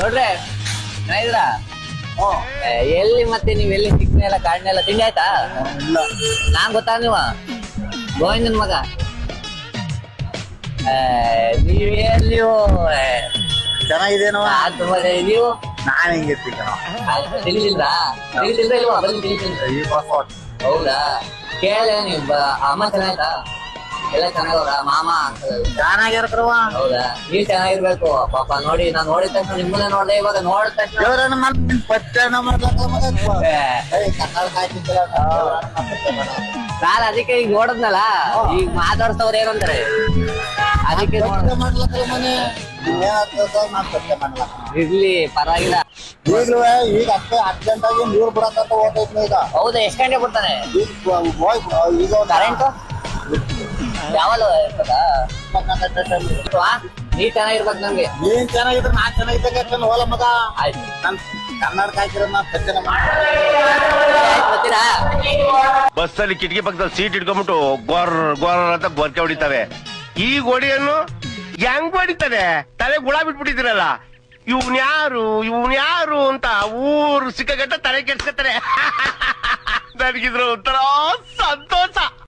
ನೋಡ್ರೆ ಚೆನ್ನಾಗಿದ್ದೀರಾ ಎಲ್ಲಿ ಮತ್ತೆ ನೀವ್ ಎಲ್ಲಿ ಸಿಕ್ನೆಲ್ಲ ಕಾಡ್ನೆಲ್ಲ ತಿಂಡಿ ಆಯ್ತಾ? ಇಲ್ಲ ನಾನ್ ಗೊತ್ತಾ ನೀವ ಗೋವಿಂದನ್ ಮಗ. ನೀವೇನ್ ನೀವು ಚೆನ್ನಾಗಿದೇನೋ ತುಂಬಾ ನೀವು ನಾನ್ ಹೆಂಗಿರ್ತೀನಿ ತಿಳಿಸಿಲ್ರಾ? ತಿಳಿಸಿಲ್ರ ಇಲ್ವಾ? ಬಂದು ತಿಳಿಸಿಲ್ರ? ಹೌದಾ? ಕೇಳಿದೆ ನೀವು ಅಮ್ಮ ಚೆನ್ನಾಯ್ತಾ? ಎಲ್ಲ ಚೆನ್ನಾಗವ್ರ ಮಾಮ ಅಂಕಲ್? ಚೆನ್ನಾಗಿರ್ತಾರವ. ಹೌದಾ? ನೀವ್ ಚೆನ್ನಾಗಿರ್ಬೇಕು ಪಾಪ. ನೋಡಿ ನಾನ್ ನೋಡಿದ ತಕ್ಷಣ ನಿಮ್ಮನ್ನ ನೋಡ್ದೆ, ಇವಾಗ ನೋಡಿದ ತಕ್ಷಣ ಪಚ್ಚಣ ನಾನ್ ಅದಕ್ಕೆ ಈಗ ನೋಡದ್ನಲ್ಲ, ಈಗ ಮಾತಾಡ್ಸವ್ರ ಏನಂತಾರೆ ಅದಕ್ಕೆ ಮಾಡ್ಲಕ್ಕ ಮನೆ ಇರ್ಲಿ ಪರವಾಗಿಲ್ಲ. ಈಗ್ಲೂ ಈಗ ಅರ್ಜೆಂಟ್ ಆಗಿ ನೀರ್ ಬಿಡಕಂತ ಹೋಗ್ತೈತಿ ಈಗ. ಹೌದಾ? ಎಷ್ಟ್ ಗಂಟೆ ಬಿಡ್ತಾನೆ ಈಗ ಕರೆಂಟ್? ಯಾವಲ್ಲ ಇರ್ತದ? ನೀ ಚೆನ್ನಾಗಿರ್ಬೇಕು ನಮ್ಗೆ. ನೀನ್ ಚೆನ್ನಾಗಿದ್ರೆ ನಾನ್ ಚೆನ್ನಾಗಿದ್ದಾಗ ಹೋಲ ಮಗ. ಆಯ್ತು ನನ್ ಕನ್ನಡ ಹಾಕಿರೋ ನಾ ಪಚ್ಚನ ಗೊತ್ತೀರಾ? ಬಸ್ಸಲ್ಲಿ ಕಿಟಕಿ ಪಕ್ಕದಲ್ಲಿ ಸೀಟ್ ಇಟ್ಕೊಂಡ್ಬಿಟ್ಟು ಗೋರ್ ಗೋರ್ ಅಂತ ಗೊರ್ಕೆ ಹೊಡಿತಾರೆ. ಈ ಗೋಡಿಯನ್ನು ಹೆಂಗ್ ಹೊಡಿತಾರೆ? ತಲೆ ಗುಳ ಬಿಟ್ಬಿಟ್ಟಿದ್ದೀರಲ್ಲ. ಇವ್ನ್ಯಾರು ಅಂತ ಊರು ಸಿಕ್ಕಗಟ್ಟ ತಲೆ ಕೆಡ್ಸ್ಕೊತಾರೆ. ನನಗಿದ್ರ ಒಂಥರ ಸಂತೋಷ.